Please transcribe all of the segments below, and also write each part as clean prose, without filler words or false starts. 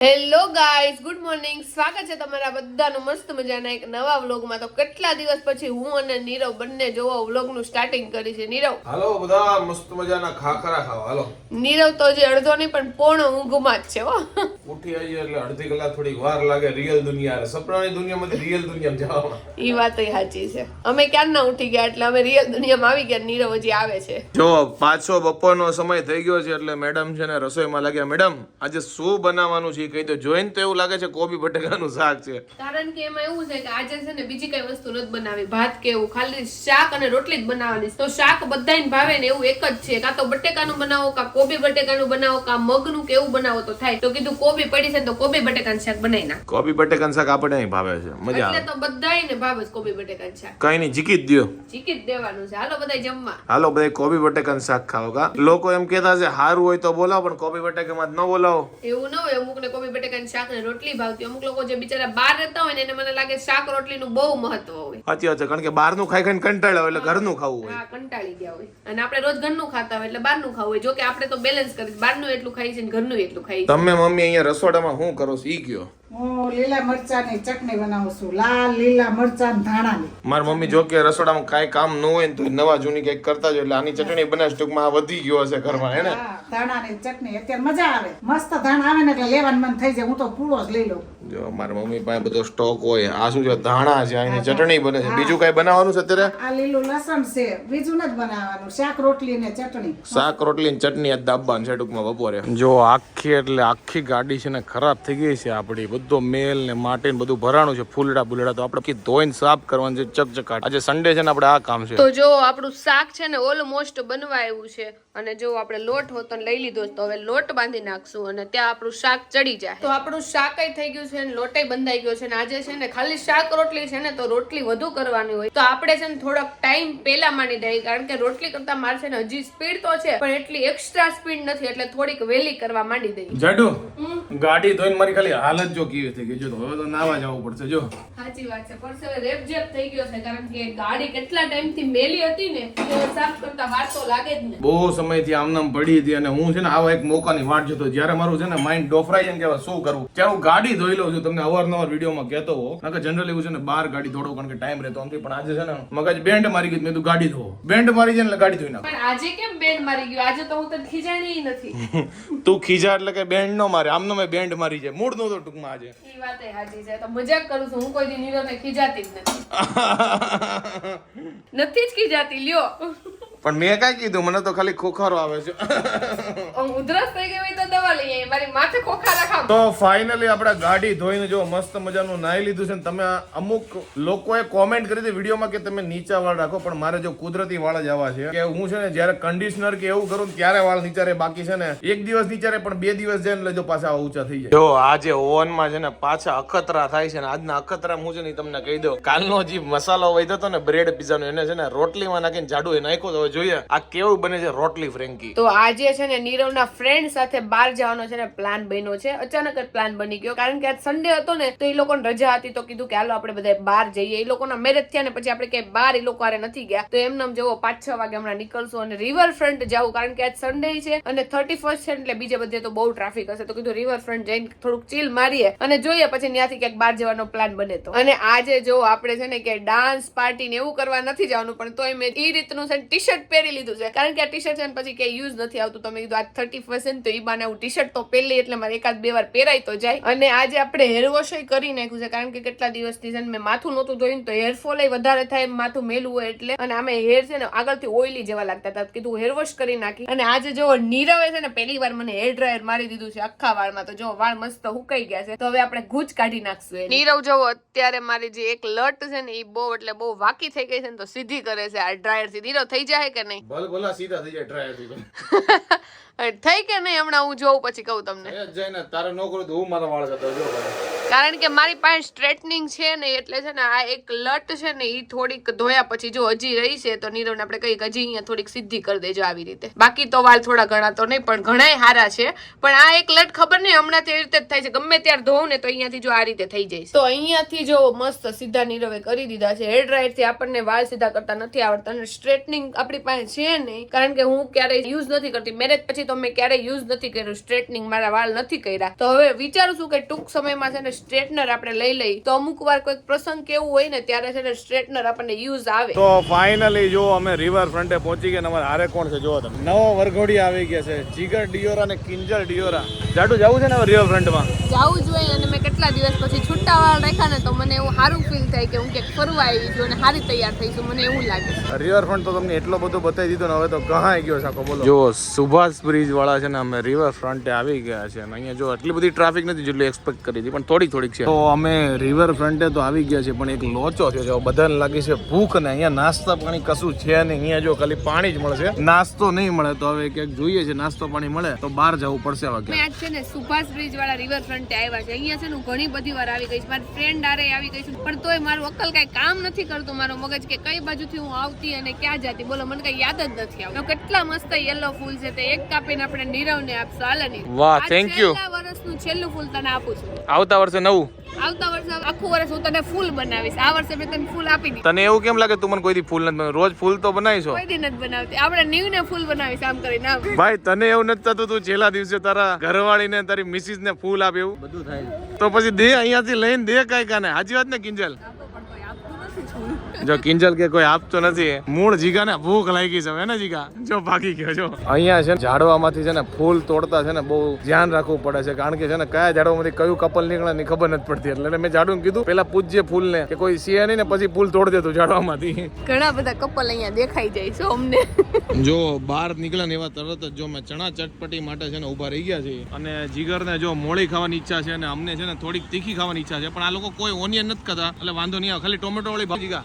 Hello guys, good morning. સ્વાગત છે તમારા બધાનું મસ્ત મજાના એક નવા વ્લોગમાં. તો કેટલા દિવસ પછી હું અને નીરવ બંને જોવો વ્લોગનું સ્ટાર્ટિંગ કરી છે. નીરવ, હાલો બધા મસ્ત મજાના ખાખરા ખાવા હાલો. નીરવ તો હજી અડધો નહીં પણ પોણો ઊંઘમાં જ છે હો. ઉઠી આવીએ એટલે અડધી કલાક થોડી વાર લાગે રિયલ દુનિયા સપનાની દુનિયામાંથી રિયલ દુનિયામાં જવામાં. ઈ વાત સાચી છે. અમે ક્યારના ઉઠી ગયા એટલે અમે રિયલ દુનિયામાં આવી ગયા. નીરવ હજી આવે છે. જો પાછો બપોરનો સમય થઈ ગયો છે એટલે મેડમ છે ને રસોઈમાં લાગ્યા. મેડમ આજે શું બનાવવાનું છે કહી દો. જોઈને તો એવું લાગે છે કોબી બટેકાનું શાક છે. કારણ કે એમાં એવું છે કે આજે છે ને બીજી કઈ વસ્તુ નથી બનાવી. ભાત કે એવું ખાલી શાક અને રોટલી જ બનાવવાની. તો શાક બધાને ભાવે ને એવું એક જ છે. કાં તો બટેકાનું બનાવો, કાં કોબી બટેકાનું બનાવો, કાં મગનું કે એવું બનાવો તો થાય. તો કીધું કોબી પડી છે તો કોબી બટેકાનું શાક બનાવી નાખ. કોબી બટેકાનું શાક આપણે અહીં ભાવે છે, મજા આવે. એટલે તો બધાયને ભાવે છે કોબી બટેકાનું શાક. કઈ નહીં, જીકી જ દ્યો. ચીકી જ દેવાનું છે. હાલો બધા જમવા. હાલો બધા કોબી બટેકાનું શાક ખાઓ. કા લોકો એમ કહેતા છે સારું હોય તો બોલાવો પણ કોબી બટેકામાં જ ન બોલાવો. એવું ન હોય. અમુક ને કોબી બટેકાનું શાક ને રોટલી ભાવતી. અમુક લોકો જે બિચારા બહાર રહેતા હોય ને એને મને લાગે શાક રોટલીનું બહુ મહત્વ હોય. સાચી વાત છે, કારણ કે બહારનું ખાઈ ખાઈને કંટાળ્યા હોય એટલે ઘરનું ખાવું હોય. હા, કંટાળી ગયા હોય. અને આપણે રોજ ઘરનું ખાતા હોય એટલે બહારનું ખાવું હોય. જો કે આપણે તો બેલેન્સ કરી બહારનું એટલું ખાઈ છે ને ઘરનું એટલું ખાઈ છે. તમે મમ્મી અહીંયા રસોડામાં શું કરો છો ઈ કયો? હું લીલા મરચાની ચટણી બનાવું છું. લાલ લીલા મરચાં ધાણાની. મારી મમ્મી જો કે રસોડામાં કાંઈ કામ ન હોય ને તો નવા જૂની કંઈક કરતા જ એટલે આની ચટણી બનાવે. ટૂંકમાં આ વધી ગયો હશે ઘરમાં, હે ને? હા, ધાણાની ચટણી અત્યારે મજા આવે. મસ્ત ધાણા આવે ને એટલે લેવાનું મન થઈ જાય. હું તો પૂરો જ લઈ લઉં. જો મારી મમ્મી પાસે બધો સ્ટોક હોય. આ શું છે? ધાણા છે, આની ચટણી બને છે. બીજું કઈ બનાવવાનું છે અત્યારે? આ લીલું લસણ છે, બીજું નથી બનાવવાનું. શાક રોટલી ને ચટણી. શાક રોટલી ને ચટણી જ દાબવાનું છે ટૂંકમાં બપોરે. જો આખી એટલે આખી ગાડી છે ને ખરાબ થઈ ગઈ છે આપડી. બધો મેલ ને માટી ને બધું ભરાણું છે, ફૂલડા બુલડા. તો આપણે ધોઈને સાફ કરવાનું છે, ચકચકાટ. આજે સન્ડે છે ને આપણે આ કામ છે. તો જો આપણું શાક છે ને ઓલમોસ્ટ બનવા આવ્યું છે. અને જો આપણે લોટ હોતો લઈ લીધો તો હવે લોટ બાંધી નાખશું અને ત્યાં આપણું શાક ચડી જાય. તો આપણું શાક થઈ ગયું છે ને લોટે બંધાઈ ગયો છે. ને આજે છે ને ખાલી શાક રોટલી છે ને તો રોટલી વધુ કરવાની હોય તો આપણે છે ને થોડોક ટાઈમ પેલા માંડી દઈએ. કારણ કે રોટલી કરતા મારે છે ને હજી સ્પીડ તો છે પણ એટલી એક્સ્ટ્રા સ્પીડ નથી એટલે થોડીક વહેલી કરવા માંડી દઈએ. જાડુ ગાડી ધોઈને મારી ખાલી હાલત જો કેવી થઈ ગઈ. જો હવે તો નાવા જવું પડશે. જો સાચી વાત છે. પરસેવે રેપઝેપ થઈ ગયો છે કારણ કે ગાડી કેટલા ટાઈમ થી મેલી હતી ને તો સાફ કરતા વાર તો લાગે જ ને. બહુ સમયથી આમનામ પડી હતી અને હું છે ને આવા એક મોકાની વાટ જોતો. જ્યારે મારું છે ને માઇન્ડ ડોફરાઈ જાય ને કે શું કરવું ત્યારે હું ગાડી ધોઈ લઉં છું. તમને અવારનવાર વિડીયોમાં કહેતો હોઉં. કારણ કે જનરલી એવું છે ને બહાર ગાડી ધોડો કારણ કે ટાઈમ રહેતો નથી. પણ આજે છે ને મગજ બેન્ડ મારી ગઈ. મેં તું ગાડી ધો, બેન્ડ મારી જાય એટલે ગાડી ધોઈ નાખ. પણ આજે કેમ બેન્ડ મારી ગયો? આજે તો હું તને ખીજાણી નથી. તું ખીજા એટલે કે બેન્ડ નો મારે, આમનો મેં બેન્ડ મારી જાય. મૂડ નહોતો ટૂંકમાં આજે. એ વાત સાચી છે. તો મજાક કરું છું. હું કોઈ દી નીરવને ખીજાતી જ નથી. નથી જ ખીજાતી લ્યો. પણ મેં કઈ કીધું? મને તો ખાલી ખોખારો આવે છે. ઉધરસ થઈ ગઈ હોય તો દવા લઈ આવી. મારી માથે ખોખારા ખાવ. તો ફાઇનલી આપણે ગાડી ધોઈને જો મસ્ત મજાનું નાઈ લીધું છે. તમે અમુક લોકોએ કોમેન્ટ કરી હતી વિડીયોમાં કે તમે નીચા વાળ રાખો પણ મારે જો કુદરતી વાળ જ આવા છે કે હું છે ને જ્યારે કન્ડિશનર કે એવું કરું ત્યારે વાળ નીચારે. બાકી છે ને એક દિવસ નીચારે પણ 2 દિવસ જાય એટલે જો પાછા ઊંચા થઈ જાય. જો આજે ઓવનમાં છે ને પાછા અખતરા થાય છે ને આજના અખતરા હું છે ને તમને કહી દઉં. કાલનો જે મસાલો વધ્યો હતો ને બ્રેડ પીઝાનો એને છે ને રોટલીમાં નાખીને જાડુ એ નાખ્યો તો જોઈએ આ કેવું બને છે રોટલી ફ્રેન્કી. તો આજે છે ને નીરવના ફ્રેન્ડ સાથે બહાર જવાનો છે ને પ્લાન બન્યો છે. અચાનક જ પ્લાન બની ગયો કારણ કે આજ સન્ડે હતો ને તો એ લોકોને રજા હતી તો કીધું કે હાલો આપણે બધા બહાર જઈએ. એ લોકોના મેરેજ થયા ને પછી આપણે ક્યાંય બહાર એ લોકો હારે નથી ગયા. તો એમને જેવો 5-6 વાગે હમણાં નીકળશું અને રિવર ફ્રન્ટ જવું કારણ કે આજ સન્ડે છે અને 31st છે એટલે બીજે બધે તો બહુ ટ્રાફિક હશે. તો કીધું રિવર ફ્રન્ટ જઈને થોડુંક ચીલ મારીએ અને જોઈએ પછી ત્યાંથી ક્યાંક બહાર જવાનો પ્લાન બને તો. અને આજે જો આપણે છે ને કે ડાન્સ પાર્ટી ને એવું કરવા નથી જવાનું પણ તોય મેં એ રીતનું છે ટી શર્ટ પહેરી લીધું છે કારણ કે આ ટી શર્ટ છે ને પછી કઈ યુઝ નથી આવતું. તમે કીધું આજ 31st તો ઈ બાને હું ટી શર્ટ તો પહેરી એટલે મારે 1-2 વાર પહેરાય તો જાય. અને આજે આપણે હેર વોશ કરી નાખ્યું છે કારણ કે કેટલા દિવસથી છે ને મેં માથું નહોતું ધોયું તો હેરફોલ વધારે થાય માથું મેલું હોય એટલે. અને આમે હેર છે ને આગળથી ઓઇલી જેવા લાગતા હતા. કીધું હેર વોશ કરી નાખી. અને આજે જો નીરવે છે ને પહેલી વાર મને હેર ડ્રાયર મારી દીધું છે આખા વાળમાં. તો જો વાળ મસ્ત હુકાઈ ગયા છે તો હવે આપણે ગૂંચ કાઢી નાખશું. નીરવ જો અત્યારે મારી જે એક લટ છે ને એ બહુ એટલે બહુ વાકી થઈ ગઈ છે ને તો સીધી કરે છે આ ડ્રાયર થી. નીરવ થઈ જાય કે નહીં? ભલા સીધા થઈ જાય ડ્રાયર થી. થઈ કે નહીં હમણાં હું જોઉં પછી કહું તમને. જઈને તારે નો કરું તો હું મારા વાળ કરતો જો કારણ કે મારી પાસે સ્ટ્રેટનિંગ છે ને એટલે છે ને આ એક લટ છે ને ઈ થોડીક ધોયા પછી જો હજી રહી છે તો નીરવને આપણે કહીએ કે હજી અહીંયા થોડીક સીધી કરી દેજો આવી રીતે. બાકી તો વાળ થોડા ઘણા તો નહીં પણ ઘણાય હારા છે. પણ આ એક લટ ખબર નહીં હમણાં તે રીતે જ થાય છે, ગમે ત્યારે ધોવું ને તો અહીંયાથી જો આ રીતે થઈ જાય. તો અહીંયાથી જો મસ્ત સીધા નીરવે કરી દીધા છે. હેર ડ્રાયર થી આપણને વાળ સીધા કરતા નથી આવડતા અને સ્ટ્રેટનિંગ આપણી પાસે છે નહીં, કારણ કે હું ક્યારેય યુઝ નથી કરતી. મેરેજ પછી તો મેં ક્યારેય યુઝ નથી કર્યું સ્ટ્રેટનિંગ, મારા વાળ નથી કર્યા. તો હવે વિચારું છું કે ટૂંક સમયમાં છે ને સ્ટ્રેટનર આપણે લઈ લઈ તો અમુક વાર કોઈક પ્રસંગ કેવું હોય ને ત્યારે છે ને સ્ટ્રેટનર આપણને યુઝ આવે. તો ફાઇનલી જો અમે રિવર ફ્રન્ટે પહોંચી ગયા. અમારે હારે કોણ છે જો તમે, નવો વરઘોડી આવી ગયા છે, જીગર ડિયોરા અને કિંજલ ડિયોરા. જાડુ જવું છે ને રિવર ફ્રન્ટમાં જવું જોઈએ. અને મેં કેટલા દિવસ પછી છૂટા વાળ રાખ્યા ને તો મને એવું સારું ફીલ થાય કે હું ક્યાંક ફરવા આવી છું અને સારી તૈયાર થઈશું, મને એવું લાગે. રિવર ફ્રન્ટ તો તમને એટલો બધો બતાવી દીધો ને હવે તો કહાઈ ગયો સાકો. બોલો જો સુભાષ બ્રિજ વાળા છે ને અમે રિવર ફ્રન્ટે આવી ગયા છે અને અહીંયા જો એટલી બધી ટ્રાફિક નથી જેટલી એક્સપેક્ટ કરી હતી, પણ થોડીક છે. તો અમે રિવર ફ્રન્ટે તો આવી ગયા છે પણ એક લોચો થયો છે. બધાને લાગી છે ભૂખ ને અહીંયા નાસ્તા પાણી કશું છે ને. અહીંયા જો ખાલી પાણી જ મળશે, નાસ્તો નહીં મળે. તો હવે ક્યાંક જોઈએ છે નાસ્તો પાણી મળે તો બહાર જવું પડશે. હવે મેં આજ છે ને સુભાષ બ્રિજ વાળા રિવર ફ્રન્ટે આવ્યા છે. અહીંયા છે ને ઘણી બધી વાર આવી ગઈ છે, મારી ફ્રેન્ડ આરે આવી ગઈ છું, પણ તોય મારું અક્કલ કઈ કામ નથી કરતું, મારો મગજ કે કઈ બાજુથી હું આવતી અને ક્યાં જતી. બોલો મને કઈ યાદ જ નથી આવતું. કેટલા મસ્ત યેલો ફૂલ છે, તે એક કાપીને આપણે નીરવને આપશું. હાલની વાહ, થેન્ક યુ. આ વર્ષનું છેલ્લું ફૂલ તને આપું છું. આવતા વર્ષે નવું, આવતા વર્ષે આખું વર્ષ હું તને ફૂલ બનાવીશ. આ વર્ષે મેં તને ફૂલ આપી દીધું. તને એવું કેમ લાગે તું મને કોઈ દી ફૂલ નથી? રોજ ફૂલ તો બનાવીશો? કોઈ દી નથી બનાવતી. આપણે નીવને ફૂલ બનાવીશ આમ કરીને. ભાઈ તને એવું નથી થતું તું છેલ્લા દિવસે તારા ઘરવાળીને તારી મિસિસ ને ફૂલ આપે? એવું બધું થાય તો પછી દે, અહીંયાથી લઈને દે કઈ કાને. સાચી વાત ને કિંજલ? જો કિંજલ કે કોઈ આપતો નથી, મૂળ જીગાને ભૂખ લાગી છે ને જીગા જો ભાગી ગયો. જો અહીંયા છે ઝાડવામાંથી છે ને ફૂલ તોડતા છે ને બહુ ધ્યાન રાખવું પડે છે, કારણ કે છે ને કયા ઝાડવામાંથી કયું કપલ નીકળે ની ખબર નથી પડતી. એટલે મેં ઝાડુને કીધું પેલા પૂજ્ય ફૂલ ને કે કોઈ છે નહીં ને પછી ફૂલ તોડ દેતું ઝાડવામાંથી. ઘણા બધા કપલ અહીંયા દેખાઈ જાય છે અમને. જો બહાર નીકળે ને એવા તરત જ જો મેં ચણા ચટપટી માટે છે ને ઉભા રહી ગયા છે. અને જીગર ને જો મોળી ખાવાની ઈચ્છા છે અને અમને છે ને થોડીક તીખી ખાવાની ઈચ્છા છે, પણ આ લોકો કોઈ ઓનિયન નથી ખાતા એટલે વાંધો નહીં આવે, ખાલી ટોમેટો વાળી ભાજી ગા.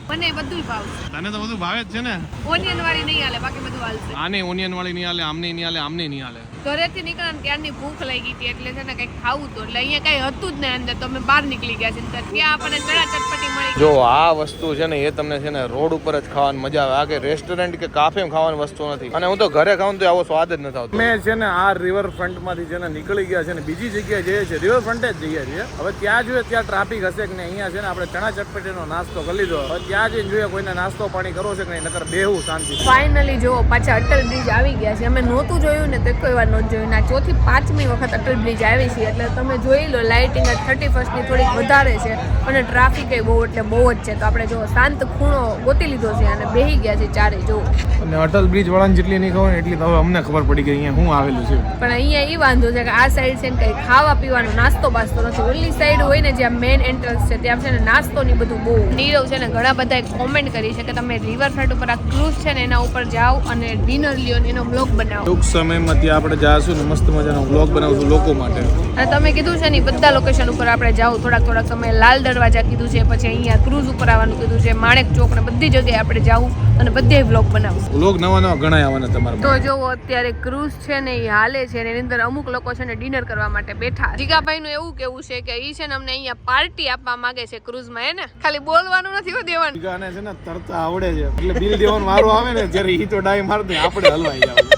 મને બધું ભાવશે. તને તો બધું ભાવે જ છે ને. ઓનિયન વાળી નહીં હાલે, બાકી બધું હાલશે. આને ઓનિયન વાળી નહીં હાલે, આમને નહીં હાલે, આમને નહીં હાલે. ઘરેથી નીકળ્યા ને ત્યારની ભૂખ લાગી હતી એટલે છે ને કંઈક ખાવું તો એટલે અહીંયા કઈ હતું જ નહીં અંદર, તો અમે બહાર નીકળી ગયા છે. ત્યાં આપણને ચણા ચટપટી મળી. જો આ વસ્તુ છે ને એ તમને છે ને રોડ ઉપર જ ખાવાની મજા આવે. આ કે રેસ્ટોરન્ટ કે કાફેમાં ખાવાની વસ્તુ નથી. અને હું તો ઘરે ખાઉં તો આવો સ્વાદ જ નથી આવતો. મેં છે ને આ રિવર ફ્રન્ટ માંથી છે ને નીકળી ગયા છે ને બીજી જગ્યાએ જઈએ છીએ, રિવર ફ્રન્ટે જ જઈએ છીએ. હવે ત્યાં જોઈએ ત્યાં ટ્રાફિક હશે કે નહીં. અહીંયા છે ને આપણે ચણા ચટપટીનો નાસ્તો કરી લીધો. હવે ત્યાં જઈને જોઈએ કોઈને નાસ્તો પાણી કરવો છે કે નહીં, નકર બેહું શાંતિ. ફાઇનલી જો પાછા અટલ બ્રિજ આવી ગયા છે. અમે નહોતું જોયું ને તો કોઈ વાર નહોતું જોયું. ના 4થી 5મી વખત અટલ બ્રિજ આવી છે એટલે તમે જોઈ લો. લાઇટિંગ 31st ની થોડીક વધારે છે અને ટ્રાફિક બહુ એટલે બહુ જ છે. તો આપણે જો શાંત ખૂણો ગોતી લીધો છે અને બેહી ગયા છે ચારે. જો અને અટલ બ્રિજ વાળાને જેટલી નહીં ખબર એટલી તો હવે અમને ખબર પડી ગઈ અહીંયા શું આવેલું છે. પણ અહીંયા એ વાંધો છે કે આ સાઈડ છે ને કઈ ખાવા પીવાનો નાસ્તો બાસ્તો નથી. ઓલી સાઈડ હોય ને જ્યાં મેઇન એન્ટ્રન્સ છે ત્યાં છે ને નાસ્તો ની બધું બહુ. નીરવ છે ને ઘણા બધા કોમેન્ટ કરી છે કે તમે રિવરફ્રન્ટ ઉપર આ ક્રૂઝ છે ને એના ઉપર જાઓ અને ડિનર લ્યો ને એનો બ્લોગ બનાવો. ટૂંક સમયમાં ત્યાં આપણે જાશું ને મસ્ત મજાનો બ્લોગ બનાવશું લોકો માટે. અને તમે કીધું છે ને બધા લોકેશન ઉપર આપણે જાવ થોડાક સમય. લાલ દરવાજા કીધું છે, પછી અહીંયા ક્રૂઝ ઉપર આવવાનું કીધું છે, માણેક ચોક ને બધી જગ્યાએ આપણે જાવું અને બધે વ્લોગ બનાવશું. વ્લોગ નવા ઘણા આવવાના તમારા. તો જો અત્યારે ક્રૂઝ છે ને એ હાલે છે ને એની અંદર અમુક લોકો છે ને ડિનર કરવા માટે બેઠા. જીગાભાઈ નું એવું કેવું છે કે ઈ છે ને અમને અહીંયા પાર્ટી આપવા માંગે છે ક્રૂઝમાં. હે ને ખાલી બોલવાનું નથી દેવાનું. જીગાને છે ને તરતા આવડે છે એટલે બિલ દેવાનું વારો આવે ને જ્યારે ઈ તો ડાઈ માર દે આપણે હલવાઈ જવાનું.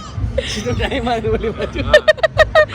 ઈ તો ડાઈ માર દે ઓલી બાજુ.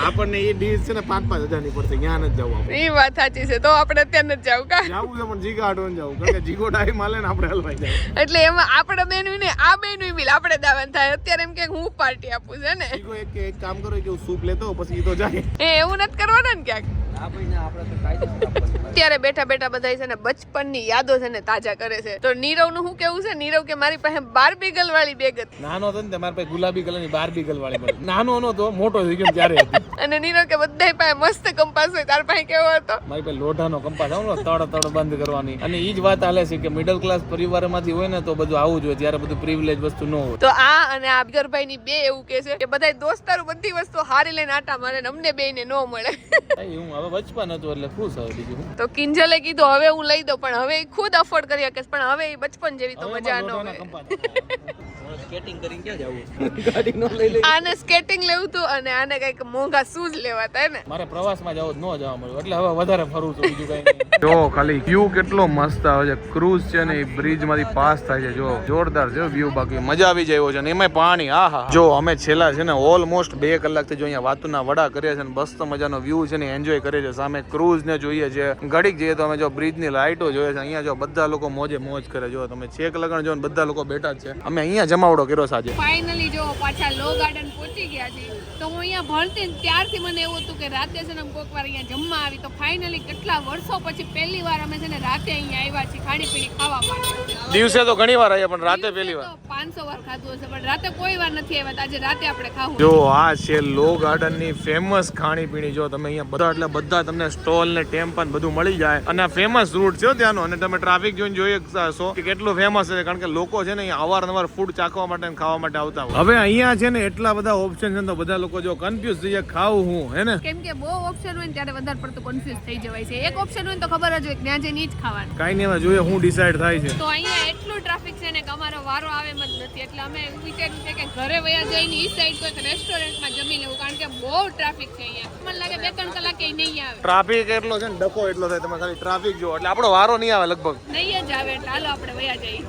આપણને એ ડીશ છે ને 5-5 હજાર ની પડશે. ત્યાં નથી જવું આપણે. એ વાત સાચી છે. તો આપણે અત્યારે નથી જવું કા? જવું છે પણ જીગા આડોન જવું, કારણ કે જીગો ડાઈ માલે ને આપણે હલવાઈ જાય. એટલે એમાં આપણે બેનું ને આ બેનું બિલ આપણે દાવન થાય. અત્યારે એમ કે હું પાર્ટી આપું છે ને. જીગો એક કામ કરો કે સૂપ લેતો પછી ઈ તો જાય. એવું નથી કરવાનું ને ક્યાંક. અત્યારે બેઠા બેઠા બધા છે ને બચપનની યાદો છે ને તાજા કરે છે. તો નીરવ નું શું કેવું છે? નીરવ કે મારી પાસે બાર્બી ગર્લ વાળી બેગ હતી. નાનો હતો ને મારી પાસે ગુલાબી કલર ની બાર્બી ગર્લ વાળી મળી. નાનો નતો, મોટો થઈ ગયો ત્યારે હતી. અને નીરવ કે બધા પાસે મસ્ત કંપાસ હોય, તાર પાસે કેવો હતો? મારી પાસે લોઢાનો કંપાસ આવનો તડ બંધ કરવાની. અને ઈ જ વાત હાલે છે કે મિડલ ક્લાસ પરિવારમાંથી હોય ને તો બધું આવું જોઈએ, ત્યારે બધું પ્રિવિલેજ વસ્તુ ન હોય. તો આ અને આ બિગરભાઈ ની બે એવું કે છે કે બધા દોસ્તારો બધી વસ્તુ હારી લઈને આટા મારે ને અમને બે ને ન મળે. હું હવે બચપન હતું એટલે ખુશ હવે. બીજું તો કિંજલે કીધું હવે હું લઈ દઉં, પણ હવે એ ખુદ અફોર્ડ કરી શકે, પણ હવે એ બચપન જેવી તો મજા ન હોય. સ્કેટિંગ કરીને ક્યાં જવું ગાડી નો લઈ લઈ આને સ્કેટિંગ લેવું હતું અને આને કઈક મોંઘા શૂઝ લેવા હતા ને. મારે પ્રવાસમાં જવું ન જવા મળ્યું એટલે હવે વધારે ફરું છું બીજું કઈ નહીં. જો ખાલી વ્યૂ કેટલો મસ્ત આવે છે. ક્રૂઝ છે ને એ બ્રિજ માંથી પાસ થાય છે. જો જોરદાર છે વ્યૂ. બાકી મજા આવી જાય એવો છે ને એમાં પાણી. આહા જો અમે છેલ્લા છે ને ઓલમોસ્ટ 2 કલાકથી જો અહીંયા વાતુના વડા કર્યા છે ને મસ્ત મજાનો વ્યૂ છે ને એન્જોય કરે છે. સામે ક્રૂઝ ને જોઈએ છે. ઘડીક જઈએ તો અમે જો બ્રિજ ની લાઈટો જોઈએ છે. અહીંયા જો બધા લોકો મોજે મોજ કરે. જો તમે છેક લગન જો બધા લોકો બેઠા જ છે. અમે અહીંયા જમાવડો કર્યો સાજે. ફાઇનલી જો પાછા લો ગાર્ડન પહોંચી ગયા છે. તો હું અહીંયા ભણતી ને ત્યારથી મને એવું હતું કે રાતે છે ને કોઈક વાર અહીંયા જમવા આવી. તો ફાઇનલી કેટલા વર્ષો પછી પહેલી વાર અમે છે ને રાતે અહીંયા આવ્યા છીએ ખાણીપીણી ખાવા માટે. દિવસે તો ઘણી વાર આવ્યા પણ રાતે પહેલી વાર. 500 વાર ખાધું હશે પણ રાતે કોઈ વાર નથી આવ્યા. તો આજે રાતે આપણે ખાવું. જો આ છે લો ગાર્ડન ની ફેમસ ખાણીપીણી. જો તમે અહીંયા બધા એટલે બધા તમને સ્ટોલ ને ટેમ્પન બધું મળી જાય. અને આ ફેમસ રૂટ છે ત્યાંનો. અને તમે ટ્રાફિક જોઈને જોઈ શકશો કે કેટલું ફેમસ છે. કારણ કે લોકો છે ને અહીંયા અવારનવાર ફૂડ ચાખવા માટે અને ખાવા માટે આવતા હોય. હવે અહીંયા છે ને એટલા બધા ઓપ્શન છે તો બધા લોકો જો કન્ફ્યુઝ થઈ જાય ખાવું હું હે ને. કેમ કે બહુ ઓપ્શન હોય ને ત્યારે વધારે પડતું કન્ફ્યુઝ થઈ જવાય છે. એક ઓપ્શન હોય તો ખબર જ હોય કે ત્યાં જઈને ઈ જ ખાવાનું. કાઈ નહીં હવે જોઈએ હું ડિસાઈડ થાય છે. તો અહીંયા એટલું ટ્રાફિક છે ને કે અમારો વારો આવે એમ જ નથી. એટલે અમે એવું વિચાર્યું છે કે ઘરે વયા જઈને ઈ સાઈડ કોઈક રેસ્ટોરન્ટમાં જમી લેવું. કારણ કે બહુ ટ્રાફિક છે અહીંયા. મને લાગે 2-3 કલાકે નહીં આવે. ટ્રાફિક એટલો છે ને ડખો એટલો થાય. તમે ખાલી ટ્રાફિક જો એટલે આપણો વારો નહીં આવે લગભગ. નહીં જ આવે એટલે હાલો આપણે વયા જઈએ.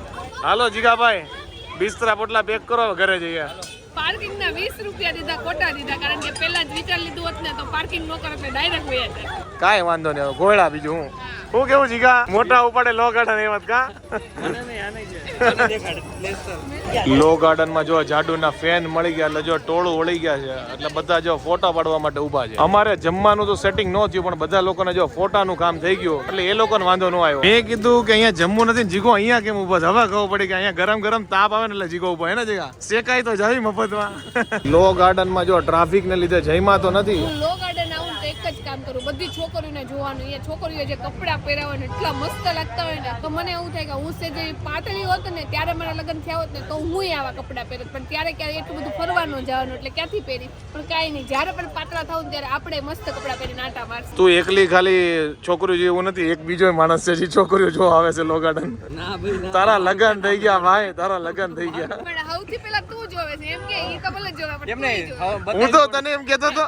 હાલો જીગાભાઈ બિસ્તરા પોટલા પેક કરો ઘરે જઈએ. પાર્કિંગના 20 રૂપિયા દીધા ખોટા દીધા. કારણ કે પહેલા જ વિચાર લીધું હોત ને તો પાર્કિંગ ન કરે એટલે ડાયરેક્ટ વયા જાય. કાંઈ વાંધો નહીં. હવે ગોળા બીજું હું કેવું જીગા મોટા ઉપાડે લો ગાર્ડન એમ જ કા. લો ગાર્ડન માં જો જાડુના ફેન મળી ગયા એટલે જો ટોળું વળી ગયા છે. એટલે બધા જો ફોટા પાડવા માટે ઉભા છે. અમારે જમવાનું તો સેટિંગ ન થયું પણ બધા લોકોને જો ફોટાનું કામ થઈ ગયું એટલે એ લોકોને વાંધો ન આવ્યો. મેં કીધું કે અહીંયા જમવું નથી જીગો અહીંયા કેમ ઉભા છે. હવે ખબર પડી કે અહીંયા ગરમ ગરમ તાપ આવે ને એટલે જીગો ઉભા હે ને જીગા. શેકાય તો જાવી મફતમાં. લો ગાર્ડન માં જો ટ્રાફિક ને લીધે જઈમાં તો નથી. હું લો ગાર્ડન આવું તો એક જ કામ કરું. બધી છોકરીઓને જોવાનું. અહીંયા છોકરીઓ જે કપડાં પહેર્યા હોય ને એટલા મસ્ત લાગતા હોય ને તો મને એવું થાય કે હું સેજે પાતળી હોત ને ત્યારે મારા લગ્ન થયા હોત ને તો હું આવા કપડાં પહેરત. પણ ત્યારે ક્યારે એટલું બધું ફરવાનું જવાનું એટલે ક્યાંથી પહેરી. પણ કાંઈ નહીં જ્યારે પણ પાતળા થાવ ત્યારે આપણે મસ્ત કપડાં પહેરીને આટા મારશું. તું એકલી ખાલી છોકરીઓ જેવું નથી. એક બીજો માણસ છે જે છોકરીઓ જો આવે છે લો ગાર્ડન. ના ભાઈ તારા લગન થઈ ગયા ભાઈ. તારા લગન થઈ ગયા. પણ સૌથી પહેલા તું જોવે છે એમ કે ઈ તો ભલે જોવે પણ એમ તું નહીં જોવે. હું તો તને એમ કેતો તો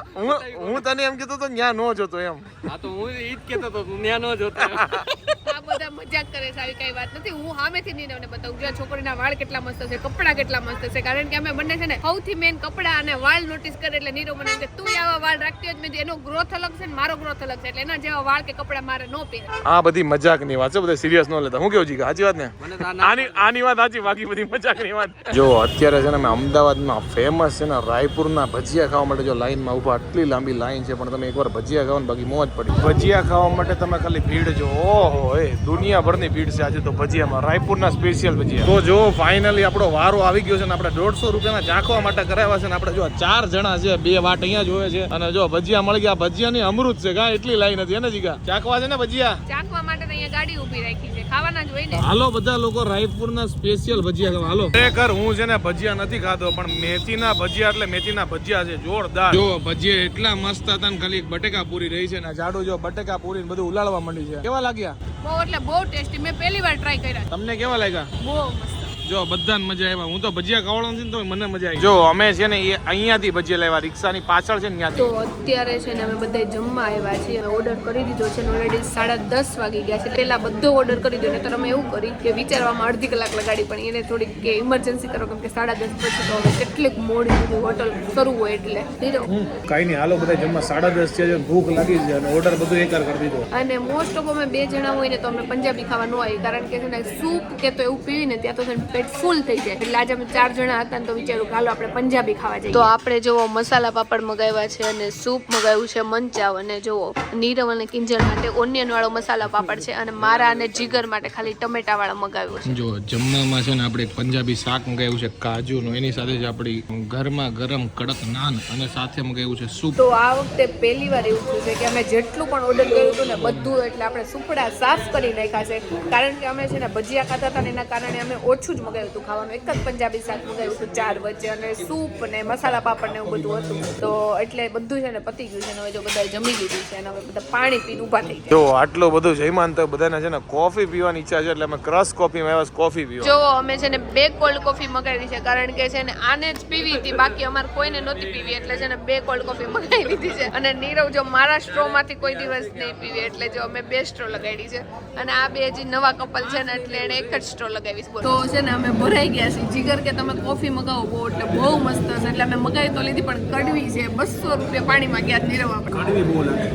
હું તને એમ કેતો તો ન્યા નો જોતો એમ. હા તો હું ઈ જ કહેતો તો તું ન્યા નો જોતો. આ બધા મજાક કરે છે. આવી કઈ વાત નથી. હું સામેથી નહીં તમને બતાવું જો છોકરીના વાળ કેટલા મસ્ત છે, કપડાં કેટલા મસ્ત છે. કારણ કે અમે બંને છે ને સૌથી મેન કપડાં અને વાળ નોટિસ કરે એટલે નીરો મને કે તું આવા વાળ રાખતી હોય મેં એનો ગ્રોથ અલગ છે ને મારો ગ્રોથ અલગ છે એટલે એના જેવા વાળ કે કપડાં મારે નો પહેરે. આ બધી મજાક ની વાત છે. બધા સિરિયસ નો લેતા. હું કેવું જી સાચી વાત ને. મને તો આ આની વાત સાચી. બાકી બધી મજાક ની વાત. જો અત્યારે છે ને અમે અમદાવાદમાં ફેમસ છે ને રાયપુરના ભજીયા ખાવા માટે જો લાઈનમાં ઉભા. આટલી લાંબી લાઈન છે પણ તમે એકવાર ભજીયા ખાઓ ને બાકી મોજ પડી. ભજીયા ખાવા માટે તમે ખાલી ભીડ જો. ઓહો એ દુનિયાભરની ભીડ છે આજે તો ભજીયામાં. રાયપુરના સ્પેશિયલ ભજીયા. તો જો ફાઇનલી આપણો વારો આવી ગયો છે ને આપણે 150 રૂપિયાના ચાખવા માટે કરાવ્યા છે ને આપણે જો 4 જણા છે. 2 વાટ અહીંયા જોવે છે અને જો ભજીયા મળી ગયા. ભજીયાની અમૃત છે કા. એટલી લાઈન હતી ને જીગા. ચાખવા છે ને ભજીયા. ચાખવા માટે તો અહીંયા ગાડી ઊભી રાખી છે. ખાવાના જ હોય ને. હાલો બધા લોકો રાયપુરના સ્પેશિયલ ભજીયા ખાવા હાલો. ખરેખર હું છે ને ભજીયા નથી ખાતો પણ મેથીના ભજીયા એટલે મેથીના ભજીયા છે જોરદાર. જો ભજીયા એટલા મસ્ત હતા ને ખાલી બટેકા પૂરી રહી છે ને જાડુ જો બટેકા પૂરી ને બધું ઉલાળવા માંડી છે. કેવા લાગ્યા? બહુ એટલે બહુ ટેસ્ટી. મેં પહેલી વાર ટ્રાય કર્યા. તમને કેવા લાગ્યા? બહુ મસ્ત. જો બધાને મજા આવ્યા. હું તો ભજીયા ખાવાનો નથી તો મને મજા આવી. જો અમે છે ને એ અહીંયાથી ભજીયા લેવા રિક્ષાની પાછળ છે ને તો ત્યાંથી. અત્યારે છે ને અમે બધા જમવા આવ્યા છીએ. ઓર્ડર કરી દીધો છે ઓલરેડી 10:30 વાગી ગયા છે. પહેલા બધો ઓર્ડર કરી દો. નહીતર અમે એવું કરી કે વિચારવામાં અડધી કલાક લગાડી પણ એને થોડીક કે ઇમરજન્સી કરો કેમ કે 10:30 પછી તો હવે કેટલીક મોડી સુધી હોટલ કરવું હોય એટલે નીરવ. કઈ નહીં હાલો બધા જમવા 10:30 છે. ભૂખ લાગી છે અને ઓર્ડર બધું એકવાર કરી દીધો. અને મોસ્ટ ઓફ અમે 2 જણા હોય ને તો અમે પંજાબી ખાવા ન આવી. કારણ કે છે ને સૂપ કે તો એવું પીવીને ત્યાં તો છે ને પેટ ફૂલ થઈ જાય. એટલે આજે અમે 4 જણા હતા ને તો વિચાર્યું કે હાલો આપણે પંજાબી ખાવા જઈએ. તો આપણે જો મસાલા પાપડ મગાવ્યા છે અને સૂપ મગાવ્યું છે મંચાવ. અને જો નીરવ અને કિંજલ માટે ઓનિયન વાળો મસાલા પાપડ છે અને મારા અને જીગર માટે ખાલી ટમેટા વાળા મગાવ્યું છે. જો જમવામાં છે ને આપણે એક પંજાબી શાક મગાવ્યું છે કાજુનું. એની સાથે જ આપણી ગરમા ગરમ કડક નાન અને સાથે મગાવ્યું છે સૂપ. તો આ વખતે પહેલી વાર એવું થયું છે કે અમે જેટલું પણ ઓર્ડર કર્યું હતું ને બધું એટલે આપણે સુપડા સાફ કરી નાખ્યા છે. કારણ કે અમે છે ને ભજીયા ખાતા હતા ને એના કારણે અમે ઓછું જ મગાવ્યું હતું ખાવાનું, એક જ પંજાબી શાક મગાવ્યું હતું 4 વચ્ચે, અને સૂપ ને મસાલા પાપડ ને એવું બધું હતું. તો એટલે બધું છે ને પતી ગયું છે, અને હવે જો બધાએ જમી લીધું છે, અને હવે બધા પાણી પીને ઊભા થઈ ગયા. જો આટલું બધું જઈમાન તો બધાને છે ને કોફી પીવાની ઈચ્છા છે, એટલે અમે ક્રશ કોફીમાં આવ્યા કોફી પીવા. જો અમે છે ને 2 કોલ્ડ કોફી મગાવી છે, કારણ કે છે ને આને જ પીવી હતી, બાકી અમારે કોઈને નહોતી પીવી, એટલે છે ને 2 કોલ્ડ કોફી મગાવી લીધી છે. અને નીરવ જો મારા સ્ટ્રો માંથી કોઈ દિવસ નહીં પીવી, એટલે જો અમે 2 સ્ટ્રો લગાડી છે, અને આ 2 હજી નવા કપલ છે ને, એટલે એને એક જ સ્ટ્રો લગાવી છે. તો છે ને અમે ભરાઈ ગયા છીએ. જીગર કે તમે કોફી મગાવો બહુ, એટલે બહુ મસ્ત છે, એટલે અમે મગાવી તો લીધી, પણ કડવી છે. 200 રૂપિયા પાણીમાં ગયા નીરવ આપણે. કડવી બહુ લાગે,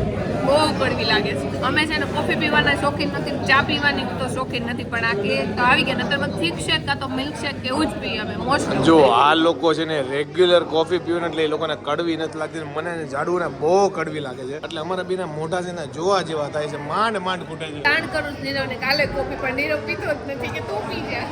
બહુ કડવી લાગે છે. અમે છે ને કોફી પીવાના શોખીન નથી, ચા પીવાની તો શોખીન નથી, પણ આ કે તો આવી ગયા, નતર અમે થીક શેક કાં તો મિલ્ક શેક કે એવું જ પીએ અમે મોસ્ટ. જો આ લોકો છે ને રેગ્યુલર કોફી પીવે ને એટલે એ લોકોને કડવી નથી લાગતી, મને જાડુ ને બહુ કડવી લાગે છે, એટલે અમારા બીના મોઢા છે ને જોવા જેવા થાય છે, માંડ માંડ ફૂટે છે. તાણ કરું નીરવ ને કાલે કોફી, પણ નીરવ પીતો જ નથી કે તું પી જા.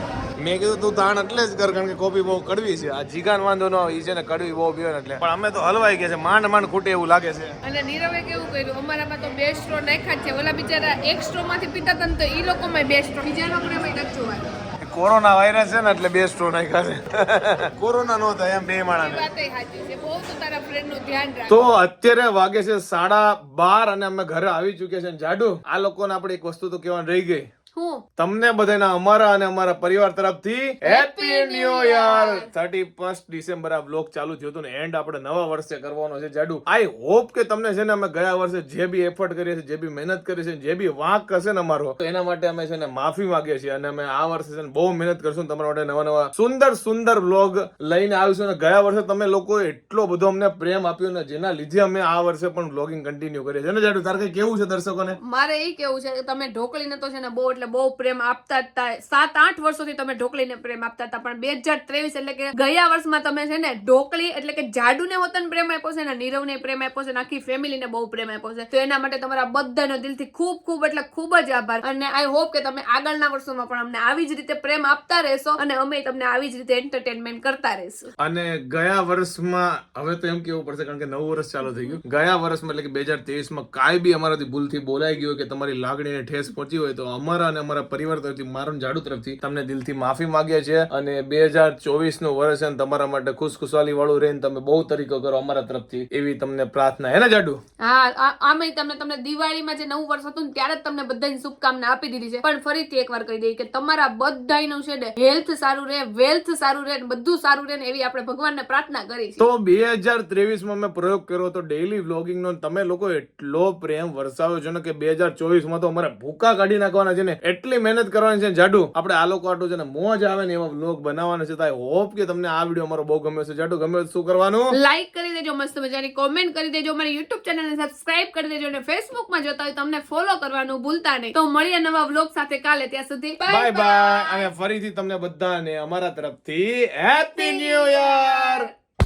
મેં કીધું તું તાણ એટલે જ કર, કારણ કે કોફી બહુ કડવી છે. આ જીગાન વાંધો ન હોય, ઈ છે ને કડવી બહુ પીવે ને એટલે, પણ અમે તો હલવાઈ ગયા છે, માંડ માંડ ખૂટે એવું લાગે છે. અને નીરવે કેવું કર્યું, અમારામાં તો 2 સ્ટ્રો નાખ્યા છે, ઓલા બિચારા 1 સ્ટ્રો માંથી પીતા હતા ને, તો ઈ લોકોમાં 2 સ્ટ્રો, બીજા લોકોને નથી જોવાનું. કોરોના વાયરસ છે ને એટલે 2 સ્ટ્રો નાખ્યા છે. કોરોના નો થાય એમ 2 માણસ. વાતય સાચી છે, બહુ તો તારા ફ્રેન્ડ નું ધ્યાન રાખ. તો અત્યારે વાગે છે 12:30 અને અમે ઘરે આવી ચૂક્યા છે. જાડુ આ લોકોને આપણે એક વસ્તુ તો કહેવાની રહી ગઈ. હું તમને બધાના અમારા અને અમારા પરિવાર તરફથી હેપી ન્યુ યર. 31 ડિસેમ્બર આ બ્લોગ ચાલુ થયો હતો ને એન્ડ આપણે નવા વર્ષે કરવાનો છે. જાડુ આઈ હોપ કે તમને છે ને અમે ગયા વર્ષે જે બી એફર્ટ કરીએ છીએ, જે બી મહેનત કરી છે, જે બી વાંક હશે ને અમારો, તો એના માટે અમે છે ને માફી માંગીએ છીએ, અને અમે આ વર્ષે છે ને બહુ મહેનત કરશું, તમારા માટે નવા નવા સુંદર સુંદર બ્લોગ લઈને આવીશું. અને ગયા વર્ષે તમે લોકો એટલો બધો અમને પ્રેમ આપ્યો ને, જેના લીધે અમે આ વર્ષે પણ બ્લોગિંગ કન્ટિન્યુ કરીએ છીએ. જાડુ તારે કઈ કેવું છે દર્શકોને? મારે એ કેવું છે કે તમે ઢોકળીને તો છે ને બહુ એટલે બહુ પ્રેમ આપતા હતા. 7-8 વર્ષોથી તમે ઢોકળીને પ્રેમ આપતા હતા, પણ 2023 એટલે કે ગયા વર્ષમાં તમે છે ને ઢોકળી એટલે કે જાડુને વતન પ્રેમ આપ્યો છે ને, નીરવને પ્રેમ આપ્યો છે, આખી ફેમિલીને બહુ પ્રેમ આપ્યો છે. તો એના માટે તમારા બધાનો દિલથી ખૂબ ખૂબ એટલે ખૂબ જ આભાર. અને આઈ હોપ કે તમે આગળના વર્ષોમાં પણ અમને આવી જ રીતે પ્રેમ આપતા રહેશો, અને અમે તમને આવી જ રીતે એન્ટરટેનમેન્ટ કરતા રહેશું. અને ગયા વર્ષમાં હવે તો એમ કેવું પડશે, કારણ કે નવું વર્ષ ચાલુ થઈ ગયું. ગયા વર્ષમાં એટલે કે 2023માં કાંઈ બી અમારાથી ભૂલથી બોલાઈ ગયું કે તમારી લાગણીને ઠેસ પહોંચી હોય, તો અમારા અને અમારા પરિવાર તરફથી, મારું જાડુ તરફથી તમને દિલથી માફી માંગીએ છીએ. અને 2024 નું વર્ષ છે તમારા માટે ખુશખુશાલી વાળું રહીને તમે બહુ તરીકો કરો અમારા તરફથી, એવી તમને પ્રાર્થના. હે ને જાડુ? હા, આમે તમને દિવાળીમાં જે નવું વર્ષ હતું ને ત્યારે જ તમને બધાની શુભકામના આપી દીધી છે, પણ ફરીથી એકવાર કહી દઈએ કે તમારા બધાનું છે ને હેલ્થ સારું રહે, વેલ્થ સારું રહે, બધું સારું રહે ને એવી આપણે ભગવાનને પ્રાર્થના કરી છે. તો 2023માં મેં પ્રયોગ કર્યો તો ડેઈલી વ્લોગિંગ નો, તમે લોકો એટલો પ્રેમ વરસાવ્યો છે ને કે 2024માં તો અમારે ભૂકા કાઢી નાખવાના છે ને, એટલી મહેનત કરવાની છે. જાડુ આપણે આ લોકો આટલું છે ને મોજ આવે ને એવા વ્લોગ બનાવવાના છે. તો આઈ હોપ કે તમને આ વિડીયો અમારો બહુ ગમ્યો છે. જાડુ ગમે શું કરવાનું? લાઈક કરી દેજો, મસ્ત મજાની કોમેન્ટ કરી દેજો, અમારી યુટ્યુબ ચેનલને સબસ્ક્રાઇબ કરી દેજો, અને ફેસબુકમાં જોતા હોય તમને ફોલો કરવાનું ભૂલતા નહીં. તો મળીએ નવા વ્લોગ સાથે કાલે, ત્યાં સુધી બાય બાય. અને ફરીથી તમને બધાને અમારા તરફથી હેપી ન્યુ યર.